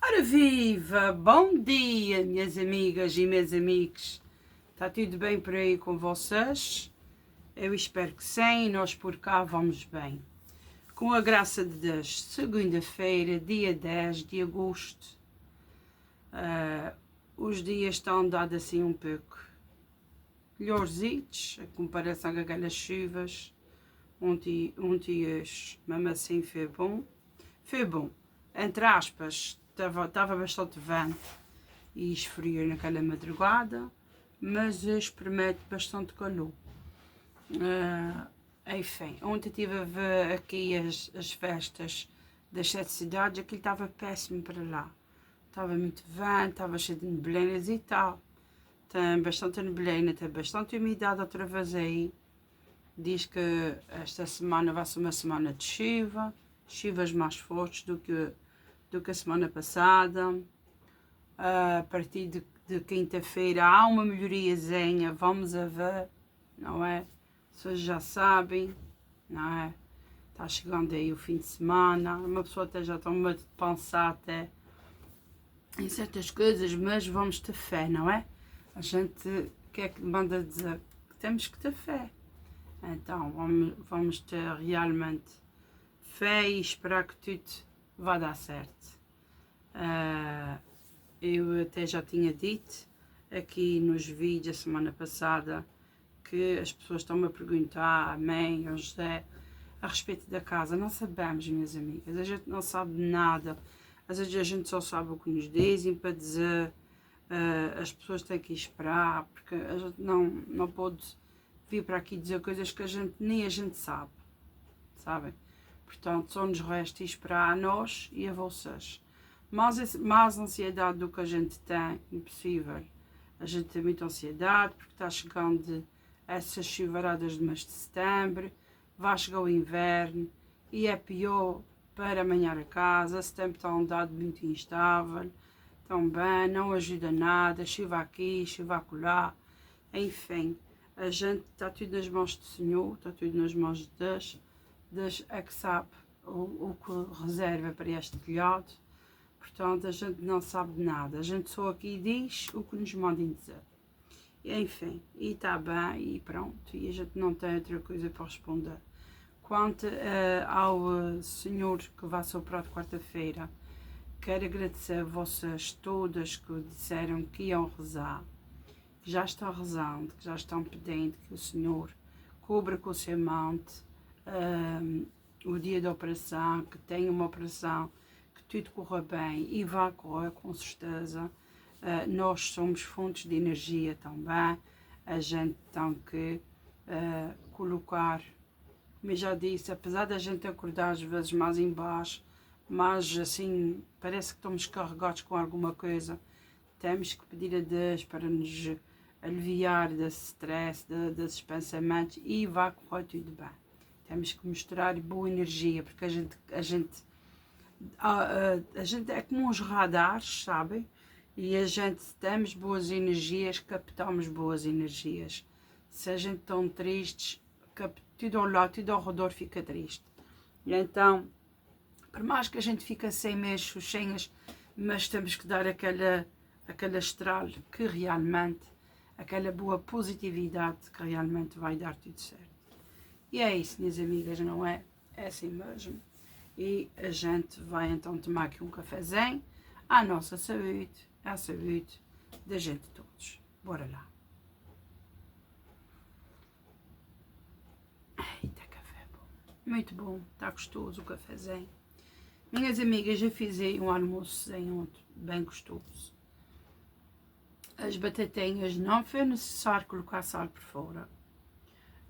Ora viva! Bom dia, minhas amigas e meus amigos. Está tudo bem por aí com vocês? Eu espero que sim, nós por cá vamos bem. Com a graça de Deus, segunda-feira, dia 10 de agosto. Os dias estão dados assim um pouco melhorzitos, em comparação com aquelas chuvas. Ontem hoje, mesmo assim foi bom. Foi bom, entre aspas, estava bastante vento e esfriou naquela madrugada, mas hoje promete bastante calor. Enfim, ontem estive a ver aqui as festas das 7 cidades, aquilo estava péssimo para lá. Estava muito vento, estava cheio de neblinas e tal. Tem bastante neblina, tem bastante umidade outra vez aí. Diz que esta semana vai ser uma semana de chuva, chuvas mais fortes do que a semana passada. A partir de quinta-feira há uma melhoriazinha, vamos a ver, não é? Vocês já sabem, não é? Está chegando aí o fim de semana, uma pessoa até já está muito de pensar até em certas coisas, mas vamos ter fé, não é? A gente quer que manda dizer que temos que ter fé. Então vamos ter realmente fé e esperar que tudo vá dar certo. Eu até já tinha dito aqui nos vídeos a semana passada que as pessoas estão-me a perguntar, a mãe, ao José, a respeito da casa. Não sabemos, minhas amigas, a gente não sabe nada. Às vezes a gente só sabe o que nos dizem para dizer, as pessoas têm que esperar, porque a gente não pode vir para aqui dizer coisas que nem a gente sabe, sabem? Portanto, só nos resta esperar a nós e a vocês. Mais ansiedade do que a gente tem, impossível. A gente tem muita ansiedade porque está chegando essas chuvaradas de mês de setembro, vai chegar o inverno e é pior para amanhar a casa. Esse tempo está andado muito instável, também não ajuda nada, chuva aqui, chuva acolá, enfim. A gente está tudo nas mãos do Senhor, está tudo nas mãos de Deus. Deus é que sabe o que reserva para este telhado. Portanto, a gente não sabe de nada. A gente só aqui diz o que nos mandem dizer. Enfim, e está bem, e pronto. E a gente não tem outra coisa para responder. Quanto ao senhor que vai soprar de quarta-feira, quero agradecer a vocês todas que disseram que iam rezar, que já estão rezando, que já estão pedindo que o Senhor cubra com o seu manto o dia da operação, que tenha uma operação, que tudo corra bem e vai correr com certeza. Nós somos fontes de energia também, a gente tem que colocar, como eu já disse, apesar da gente acordar às vezes mais em baixo, mas assim, parece que estamos carregados com alguma coisa, temos que pedir a Deus para nos aliviar desse stress, desses pensamentos e vai correr tudo bem. Temos que mostrar boa energia, porque a gente é como uns radares, sabem? E a gente, se temos boas energias, captamos boas energias. Se a gente está tristes, tudo ao lado, tudo ao redor fica triste. E então, por mais que a gente fique sem mexos, mas temos que dar aquela estrela que realmente, aquela boa positividade que realmente vai dar tudo certo. E é isso, minhas amigas, não é? É assim mesmo. E a gente vai então tomar aqui um cafezinho à nossa saúde, à saúde da gente todos. Bora lá. Eita, café bom. Muito bom, está gostoso o cafezinho. Minhas amigas, eu fiz aí um almoço ontem, bem gostoso. As batatinhas, não foi necessário colocar sal por fora.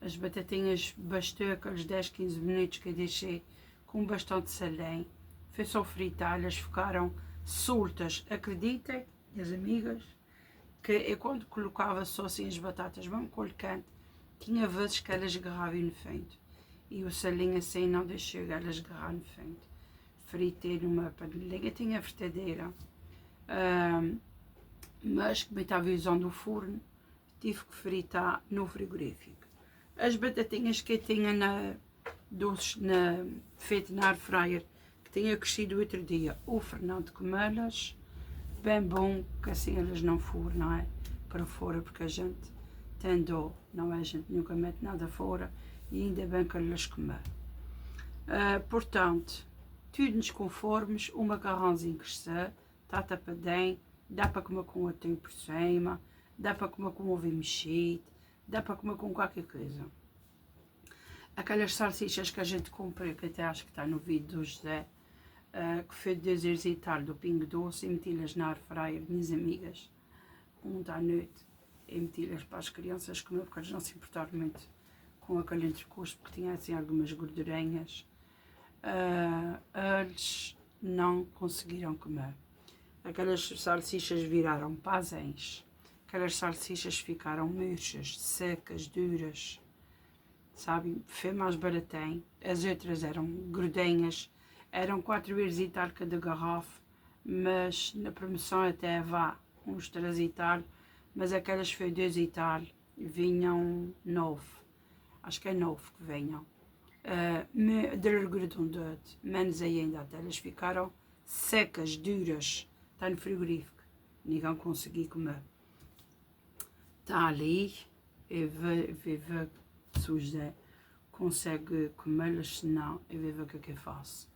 As batatinhas bastou aqueles 10, 15 minutos que eu deixei com bastante salinho. Foi só fritar, elas ficaram soltas. Acreditem, minhas amigas, que eu quando colocava só assim as batatas, mesmo com o quente, tinha vezes que elas agarravam no fundo. E o salinho assim não deixou elas agarrar no fundo. Fritei numa panelhinha, tinha a fritadeira. Mas como eu estava usando o forno, tive que fritar no frigorífico. As batatinhas que eu tinha feito na air fryer, que tinha crescido outro dia o Fernando Comelas, bem bom que assim eles não foram, não é? Para fora, porque a gente tem dó, não é? A gente nunca mete nada fora e ainda bem que eles comer. Portanto, tudo nos conformes, o macarrãozinho crescer, está tapadinho, dá para comer com atum por cima, dá para comer com ovo mexido, dá para comer com qualquer coisa. Aquelas salsichas que a gente compra, que até acho que está no vídeo do José, que foi 2 euros e tal do Pingo Doce, e meti-las na airfryer, minhas amigas, ontem à noite, e meti-las para as crianças comer, porque eles não se importaram muito com aquele entrecosto, porque tinha assim algumas gordurinhas. Eles não conseguiram comer. Aquelas salsichas viraram pazéns, aquelas salsichas ficaram murchas, secas, duras, sabe? Foi mais baratinho. As outras eram grudinhas, eram 4 euros e tal cada garrafa, mas na promoção até vá uns 3 e tal, mas aquelas foi 2 e tal, vinham 9, acho que é 9 que vinham. De largura de um dedo, menos ainda, até elas ficaram secas, duras, está no frigorífico, ninguém conseguiu comer. Está ali, eu vou ver se o José consegue comê-las, se não, eu vou ver o que é que eu faço.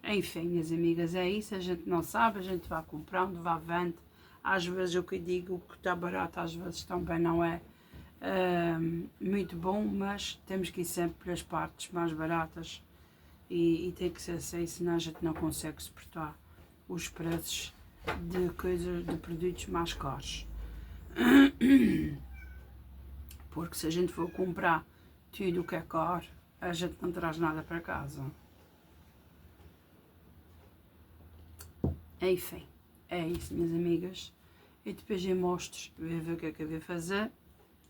Enfim, minhas amigas, é isso, a gente não sabe, a gente vai comprando, vai vendo. Às vezes o que eu digo, que está barato, às vezes também não é muito bom, mas temos que ir sempre pelas partes mais baratas e tem que ser assim, senão a gente não consegue suportar os preços de coisas, de produtos mais caros. Porque se a gente for comprar tudo o que é caro, a gente não traz nada para casa. Enfim, é isso, minhas amigas. E depois eu mostro, vou ver o que é que eu vou fazer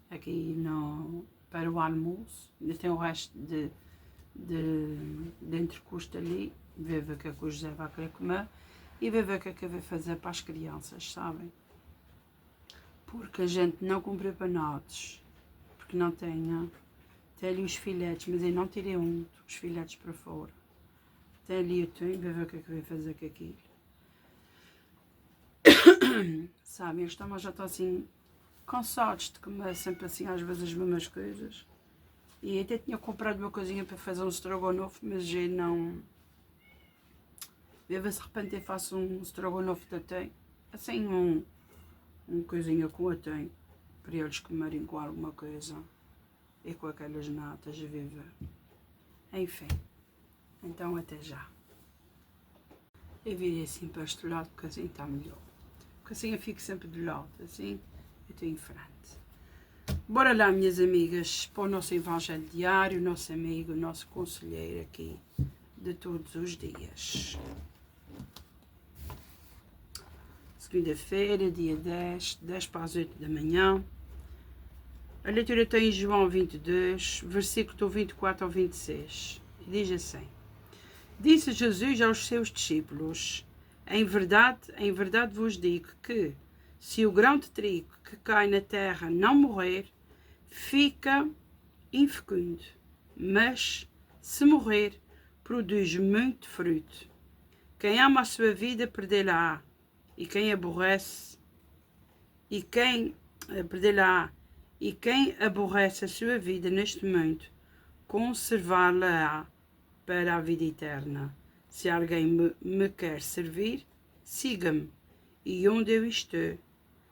aqui para o almoço. Ainda tem o resto de entrecosto ali. Vou ver o que é que o José vai querer comer e vou ver o que é que eu vou fazer para as crianças, sabem? Porque a gente não compra panados, porque não tem ali os filetes, mas eu não tirei os filetes para fora. Tem ali o tom, vou ver o que é que eu vou fazer com aquilo. Sabem, eles já estão assim cansados de comer sempre assim às vezes as mesmas coisas. E até tinha comprado uma coisinha para fazer um estrogonofe, mas eu não... Vou ver se de repente eu faço um estrogonofe de atum, assim um coisinha com atum, para eles comerem com alguma coisa e com aquelas natas a viver. Enfim, então até já. Eu virei assim para este lado porque assim está melhor. Porque assim eu fico sempre de lado, assim eu estou em frente. Bora lá, minhas amigas, para o nosso Evangelho Diário, o nosso amigo, o nosso conselheiro aqui de todos os dias. Segunda-feira, dia 10 para as 8 da manhã. A leitura está em João 22, versículo do 24 ao 26. E diz assim: Disse Jesus aos seus discípulos: em verdade vos digo que, se o grão de trigo que cai na terra não morrer, fica infecundo, mas, se morrer, produz muito fruto. Quem ama a sua vida, perdê-la-á, e quem aborrece a sua vida neste mundo, conservá-la-á para a vida eterna. Se alguém me quer servir, siga-me, e onde eu estou,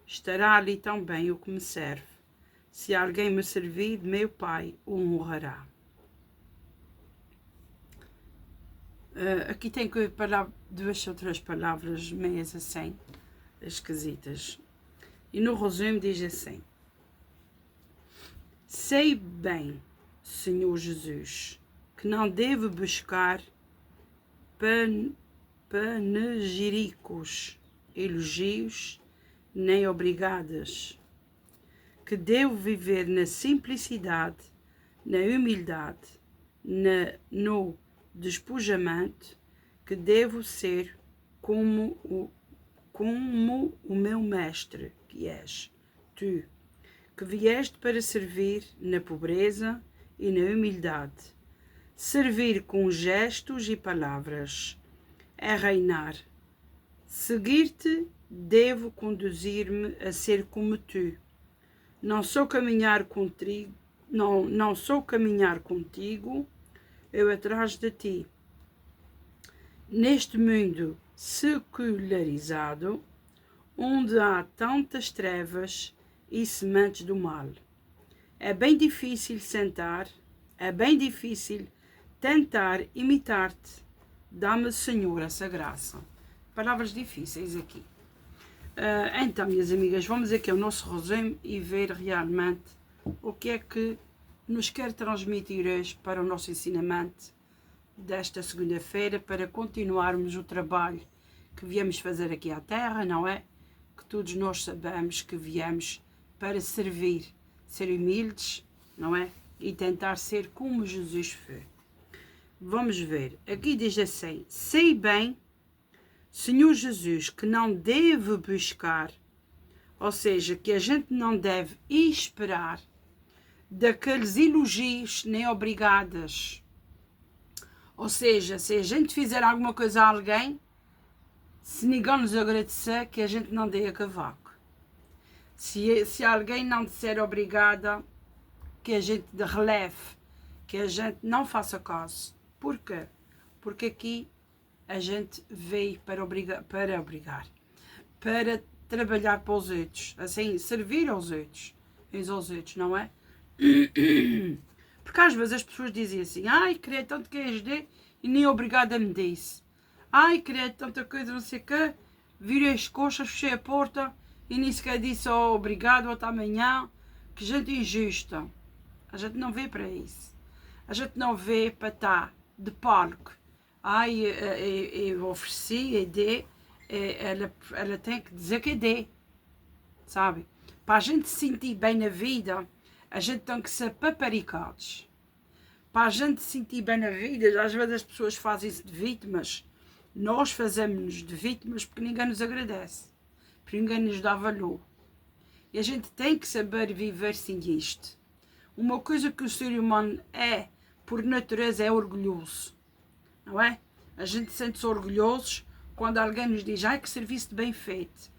estará ali também o que me serve. Se alguém me servir, meu Pai o honrará. Aqui tem que falar 2 ou 3 palavras meias assim, esquisitas. E no resumo diz assim: sei bem, Senhor Jesus, que não devo buscar panegíricos, elogios, nem obrigadas, que devo viver na simplicidade, na humildade, no despojamento, que devo ser como o meu mestre, que és tu, que vieste para servir na pobreza e na humildade, servir com gestos e palavras, é reinar. Seguir-te, devo conduzir-me a ser como tu. Não sou caminhar contigo, não sou caminhar contigo, eu atrás de ti. Neste mundo secularizado, onde há tantas trevas e sementes do mal, é bem difícil tentar imitar-te. Dá-me, Senhor, essa graça. Palavras difíceis aqui. Então, minhas amigas, vamos aqui ao nosso resumo e ver realmente o que é que nos quer transmitir hoje para o nosso ensinamento desta segunda-feira, para continuarmos o trabalho que viemos fazer aqui à Terra, não é? Que todos nós sabemos que viemos para servir, ser humildes, não é? E tentar ser como Jesus foi. Vamos ver, aqui diz assim: sei bem, Senhor Jesus, que não deve buscar, ou seja, que a gente não deve esperar daqueles elogios nem obrigadas. Ou seja, se a gente fizer alguma coisa a alguém, se ninguém nos agradecer, que a gente não dê a cavaco. Se alguém não disser obrigada, que a gente releve, que a gente não faça caso. Por quê? Porque aqui a gente veio para obrigar, para trabalhar para os outros, assim, servir aos outros, não é? Porque às vezes as pessoas dizem assim: ai, queria tanto que ajudei e nem obrigada me disse. Ai, queria tanta coisa, não sei o quê, virei as coxas, fechei a porta e nem sequer disse obrigado, até amanhã. Que gente injusta. A gente não vê para isso. A gente não vê para estar de palco. Ai, eu ofereci, eu dei, ela tem que dizer que dê, sabe? Para a gente se sentir bem na vida, a gente tem que ser paparicados. Para a gente se sentir bem na vida, às vezes as pessoas fazem-se de vítimas. Nós fazemos-nos de vítimas porque ninguém nos agradece, porque ninguém nos dá valor. E a gente tem que saber viver sem isto. Uma coisa que o ser humano é, por natureza, é orgulhoso. Não é? A gente sente-se orgulhosos quando alguém nos diz: ai, que serviço bem feito.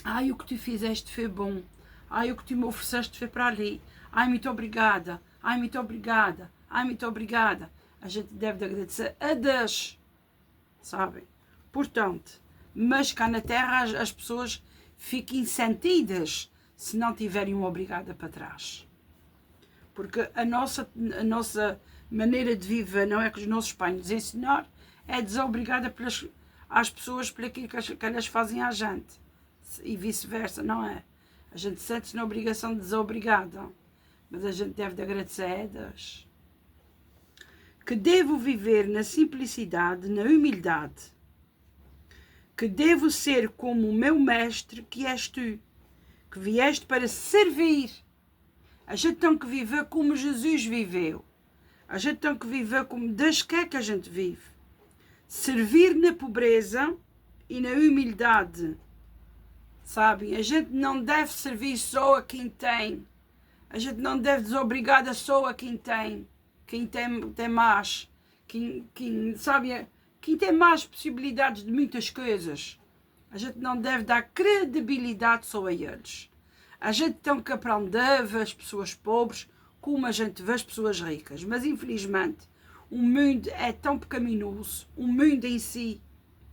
Ai, o que tu fizeste foi bom. Ai, o que tu me ofereceste foi para ali. Ai, muito obrigada. Ai, muito obrigada. Ai, muito obrigada. A gente deve agradecer a Deus. Sabem? Portanto, mas cá na Terra as pessoas fiquem sentidas se não tiverem uma obrigada para trás. Porque a nossa maneira de viver, não é que os nossos pais nos ensinaram, é desobrigada às pessoas por aquilo que elas fazem à gente. E vice-versa, não é? A gente sente-se na obrigação de desobrigada, mas a gente deve agradecer a Deus. Que devo viver na simplicidade, na humildade. Que devo ser como o meu mestre, que és tu, que vieste para servir. A gente tem que viver como Jesus viveu. A gente tem que viver como Deus quer que a gente vive. Servir na pobreza e na humildade. Sabem? A gente não deve servir só a quem tem. A gente não deve desobrigar só a quem tem. Quem tem mais. Quem tem mais possibilidades de muitas coisas. A gente não deve dar credibilidade só a eles. A gente tem que aprender a ver as pessoas pobres como a gente vê as pessoas ricas. Mas, infelizmente, o mundo é tão pecaminoso. O mundo em si,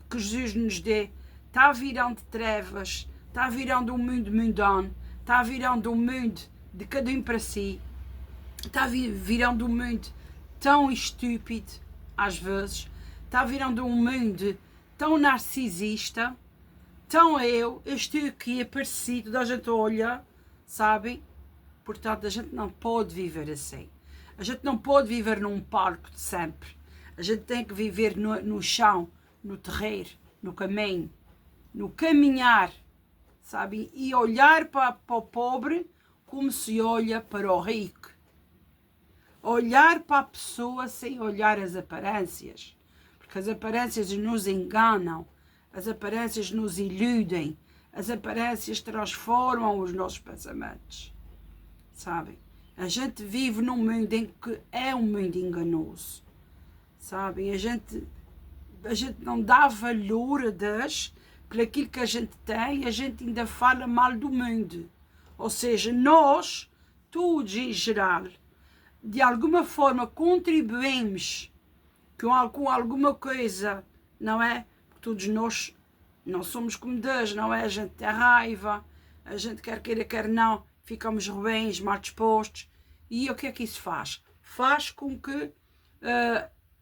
que Jesus nos dê, está virando trevas, está virando um mundo mundano, está virando um mundo de cada um para si, está virando um mundo tão estúpido, às vezes, está virando um mundo tão narcisista, tão eu estou aqui aparecido, toda a gente olha, sabem? Portanto, a gente não pode viver assim. A gente não pode viver num palco de sempre. A gente tem que viver no chão, no terreiro, no caminho, no caminhar, sabem? E olhar para o pobre como se olha para o rico. Olhar para a pessoa sem olhar as aparências. Porque as aparências nos enganam. As aparências nos iludem. As aparências transformam os nossos pensamentos. Sabem? A gente vive num mundo em que é um mundo enganoso. Sabem? A gente a gente não dá valor a Deus pelo aquilo que a gente tem, a gente ainda fala mal do mundo. Ou seja, nós, todos em geral, de alguma forma contribuímos com alguma coisa, não é? Todos nós não somos como Deus, não é? A gente tem raiva, a gente quer queira, quer não, ficamos ruins, mal dispostos. E o que é que isso faz? Faz com que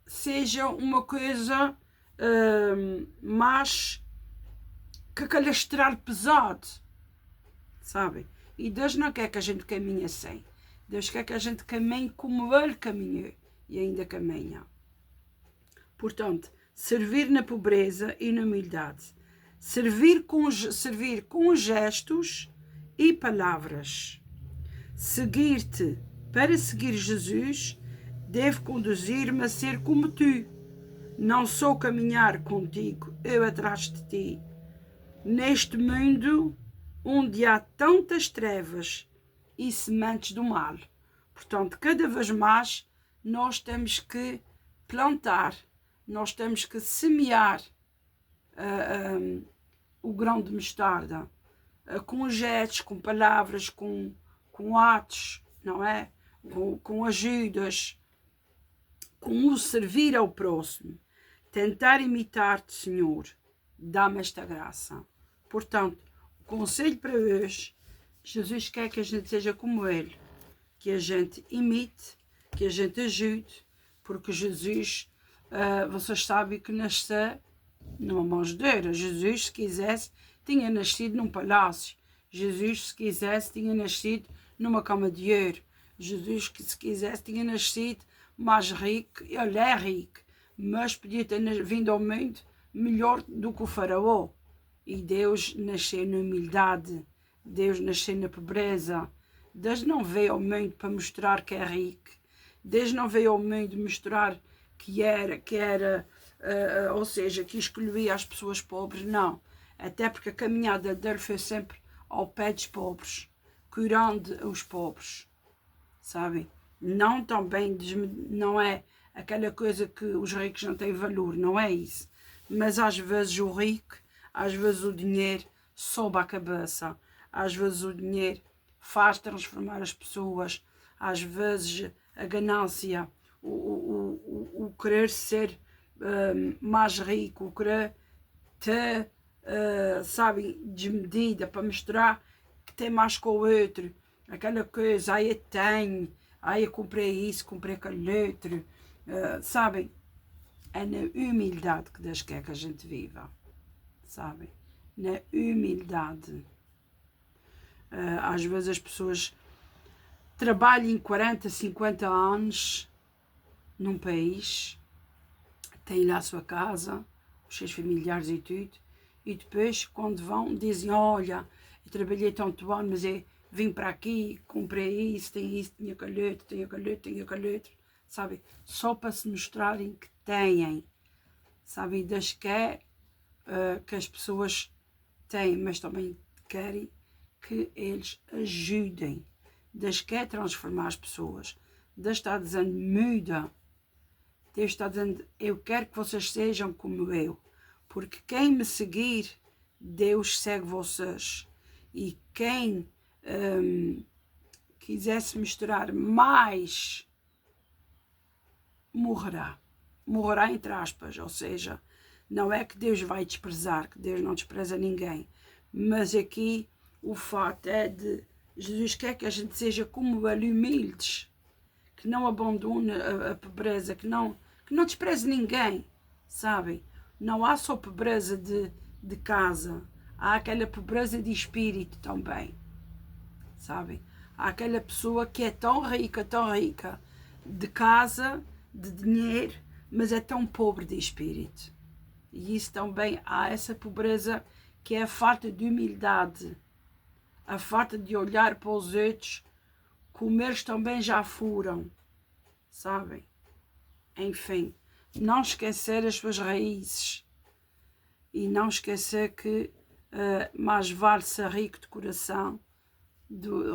seja uma coisa mais que calastrar pesado, sabe? E Deus não quer que a gente caminhe assim. Deus quer que a gente caminhe como Ele caminhou e ainda caminha. Portanto, servir na pobreza e na humildade. Servir com gestos e palavras. Seguir-te para seguir Jesus deve conduzir-me a ser como tu. Não sou caminhar contigo, eu atrás de ti. Neste mundo onde há tantas trevas e sementes do mal. Portanto, cada vez mais nós temos que plantar, nós temos que semear o grão de mostarda com gestos, com palavras, com atos, não é? Com ajudas, com o servir ao próximo. Tentar imitar-te, Senhor, dá-me esta graça. Portanto, o conselho para hoje, Jesus quer que a gente seja como Ele, que a gente imite, que a gente ajude, porque Jesus, vocês sabem que nasceu numa manjedoura. Jesus, se quisesse, tinha nascido num palácio. Jesus, se quisesse, tinha nascido numa cama de ouro. Jesus, se quisesse, tinha nascido mais rico. Ele é rico, mas podia ter vindo ao mundo melhor do que o faraó. E Deus nasceu na humildade, Deus nasceu na pobreza. Deus não veio ao mundo para mostrar que é rico. Deus não veio ao mundo mostrar que era ou seja, que excluía as pessoas pobres, não. Até porque a caminhada dele foi sempre ao pé dos pobres, curando os pobres, sabem? Não também, não é aquela coisa que os ricos não têm valor, não é isso. Mas às vezes o rico, às vezes o dinheiro sobe a cabeça, às vezes o dinheiro faz transformar as pessoas, às vezes a ganância, o querer ser mais rico, o querer ter, sabe, desmedida para mostrar que tem mais que o outro, aquela coisa, aí eu tenho, aí eu comprei isso, comprei aquele outro, sabem? É na humildade que Deus quer que a gente viva, sabem? Na humildade. Às vezes as pessoas trabalham 40, 50 anos num país, têm lá a sua casa, os seus familiares e tudo, e depois, quando vão, dizem: olha, eu trabalhei tanto ano, mas eu vim para aqui, comprei isso, tinha aquele outro, tinha aquele outro, tinha aquele outro, sabe? Só para se mostrarem que têm, sabe? Deus quer que as pessoas têm, mas também querem que eles ajudem. Deus quer transformar as pessoas. Deus está dizendo: muda. Deus está dizendo: eu quero que vocês sejam como eu. Porque quem me seguir, Deus segue vocês. E quem quiser se misturar mais, morrerá. Morrerá entre aspas. Ou seja, não é que Deus vai desprezar, que Deus não despreza ninguém. Mas aqui o fato é de Jesus quer que a gente seja como Ele, humildes, que não abandone a pobreza, que não despreze ninguém, sabem? Não há só pobreza de casa, há aquela pobreza de espírito também, sabem? Há aquela pessoa que é tão rica, de casa, de dinheiro, mas é tão pobre de espírito. E isso também, há essa pobreza que é a falta de humildade, a falta de olhar para os outros como eles também já foram, sabem? Enfim, não esquecer as suas raízes e não esquecer que mais vale ser rico de coração,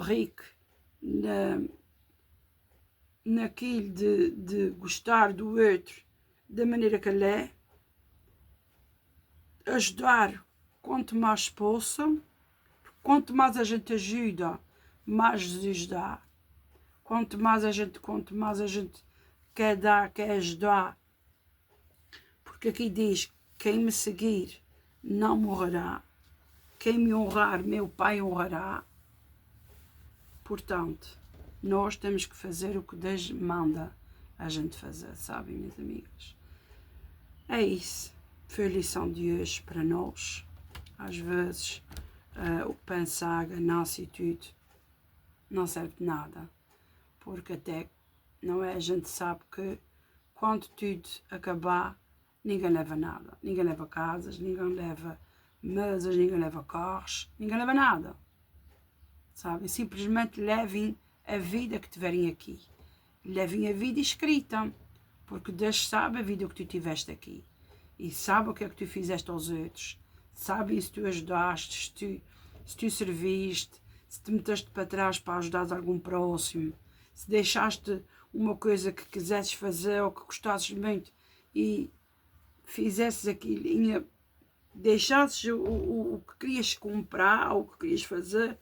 rico naquilo de gostar do outro da maneira que ele é, ajudar quanto mais possa. Quanto mais a gente ajuda, mais Jesus dá. Quanto mais a gente quer dar, quer ajudar. Porque aqui diz, quem me seguir não morrerá. Quem me honrar, meu Pai honrará. Portanto, nós temos que fazer o que Deus manda a gente fazer, sabem, minhas amigas? É isso. Foi a lição de hoje para nós. Às vezes, o pensar, a ganância e tudo não serve de nada. Porque até, não é? A gente sabe que quando tudo acabar, ninguém leva nada. Ninguém leva casas, ninguém leva mesas, ninguém leva carros, ninguém leva nada. Sabe? Simplesmente levem a vida que tiverem aqui. Levem a vida escrita. Porque Deus sabe a vida que tu tiveste aqui. E sabe o que é que tu fizeste aos outros. Sabe se tu ajudaste, se tu serviste, se te meteste para trás para ajudar algum próximo, se deixaste uma coisa que quisesses fazer ou que gostasses muito e fizesses aquilo, deixasses o que querias comprar ou o que querias fazer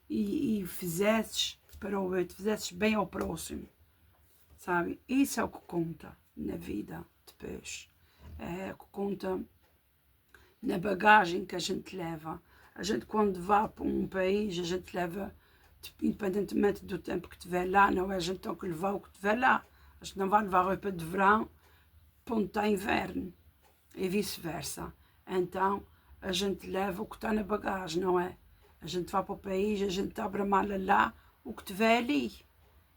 e fizesses para o outro, fizesses bem ao próximo, sabe? Isso é o que conta na vida depois. É o que conta na bagagem que a gente leva. A gente quando vá para um país, a gente leva, independentemente do tempo que estiver lá, não é a gente tem que levar o que estiver lá. A gente não vai levar roupa de verão para onde está inverno e vice-versa. Então a gente leva o que está na bagagem, não é? A gente vai para o país, a gente abre a mala lá, o que tiver ali,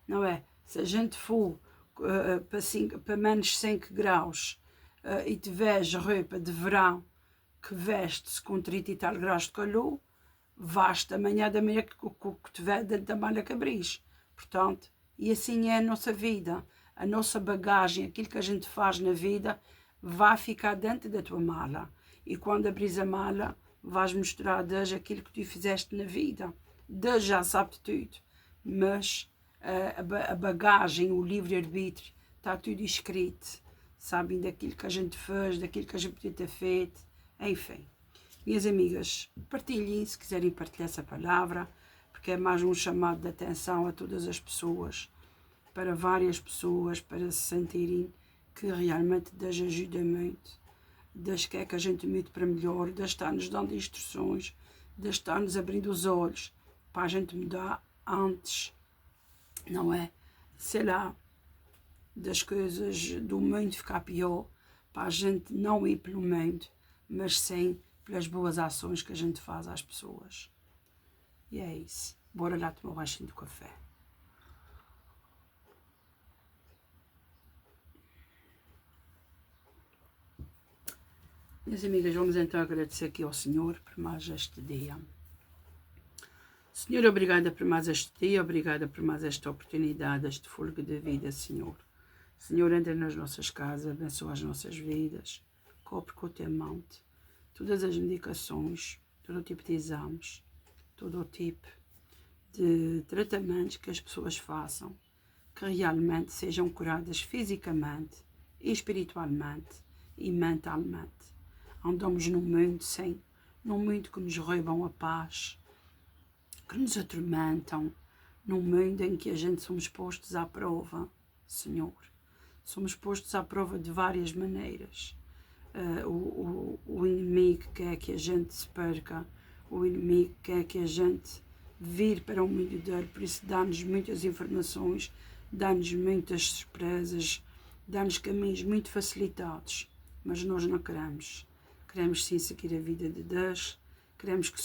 não é? Se a gente for para menos 5 graus e tiveres roupa de verão que veste-se com 30 e tal graus de calor, vais-te amanhã da manhã que tiver dentro da malha que abris. Portanto, e assim é a nossa vida. A nossa bagagem, aquilo que a gente faz na vida, vai ficar dentro da tua mala. E quando abris a mala, vais mostrar a Deus aquilo que tu fizeste na vida. Deus já sabe tudo, mas a bagagem, o livre-arbítrio, está tudo escrito. Sabem daquilo que a gente fez, daquilo que a gente podia ter feito, enfim. Minhas amigas, partilhem se quiserem partilhar essa palavra, porque é mais um chamado de atenção a todas as pessoas, para várias pessoas, para se sentirem que realmente Deus ajuda muito. Deus quer que a gente mude para melhor, Deus está-nos dando instruções, Deus está-nos abrindo os olhos para a gente mudar antes, não é? Sei lá, das coisas do mundo ficar pior, para a gente não ir pelo mundo, mas sim pelas boas ações que a gente faz às pessoas. E é isso. Bora lá tomar um ranchinho de café. Minhas amigas, vamos então agradecer aqui ao Senhor por mais este dia. Senhor, obrigada por mais este dia, obrigada por mais esta oportunidade, este fôlego de vida, Senhor. Senhor, entra nas nossas casas, abençoa as nossas vidas, cobre com o teu manto todas as medicações, todo o tipo de exames, todo o tipo de tratamentos que as pessoas façam, que realmente sejam curadas fisicamente, espiritualmente e mentalmente. Andamos num mundo num mundo que nos roubam a paz, que nos atormentam, num mundo em que a gente somos postos à prova, Senhor. Somos postos à prova de várias maneiras. O inimigo quer que a gente se perca, o inimigo quer que a gente vir para o mundo dele, por isso dá-nos muitas informações, dá-nos muitas surpresas, dá-nos caminhos muito facilitados, mas nós não queremos. Queremos sim seguir a vida de Deus, queremos que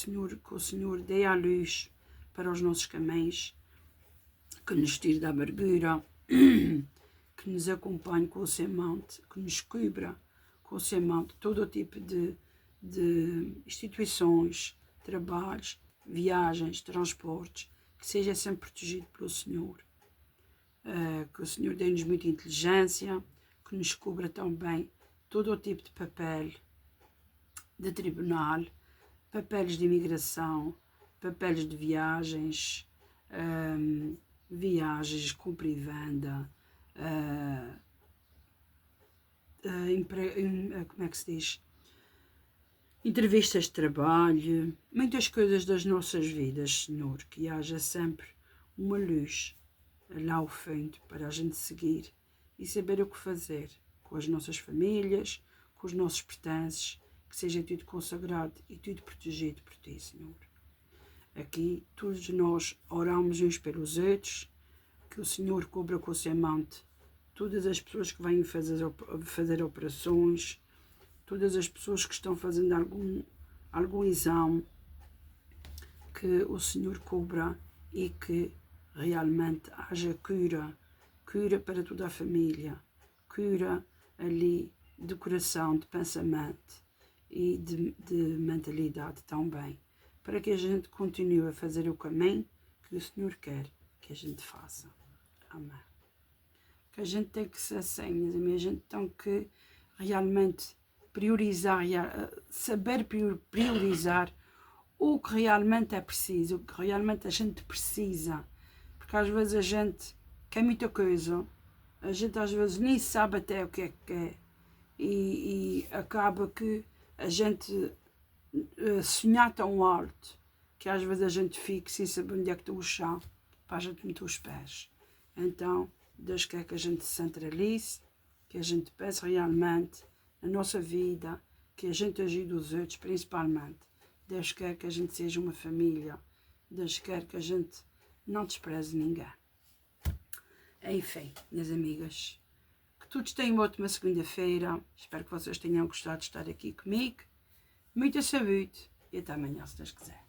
o Senhor dê a luz para os nossos caminhos, que nos tire da amargura, que nos acompanhe com o seu manto, que nos cubra com o seu manto todo o tipo de instituições, trabalhos, viagens, transportes, que seja sempre protegido pelo Senhor. Que o Senhor dê-nos muita inteligência, que nos cubra também todo o tipo de papel de tribunal, papéis de imigração, papéis de viagens, viagens, compra e venda, como é que se diz? entrevistas de trabalho, muitas coisas das nossas vidas, Senhor, que haja sempre uma luz lá ao fundo para a gente seguir e saber o que fazer com as nossas famílias, com os nossos pertences, que seja tudo consagrado e tudo protegido por Ti, Senhor. Aqui todos nós oramos uns pelos outros, que o Senhor cubra com o seu manto todas as pessoas que vêm fazer operações, todas as pessoas que estão fazendo algum exame, que o Senhor cubra e que realmente haja cura para toda a família, cura ali de coração, de pensamento e de mentalidade também, para que a gente continue a fazer o caminho que o Senhor quer que a gente faça. Amém. Que a gente tem que ser assim, a gente tem que realmente priorizar, saber priorizar o que realmente é preciso, o que realmente a gente precisa, porque às vezes a gente quer muita coisa, a gente às vezes nem sabe até o que é que quer e acaba que a gente sonhar tão alto que às vezes a gente fica sem saber onde é que está o chão para a gente meter os pés. Então Deus quer que a gente se centralize, que a gente pense realmente na nossa vida, que a gente ajude os outros principalmente. Deus quer que a gente seja uma família. Deus quer que a gente não despreze ninguém. Enfim, minhas amigas, que todos tenham uma ótima segunda-feira. Espero que vocês tenham gostado de estar aqui comigo. Muita saúde e até amanhã, se Deus quiser.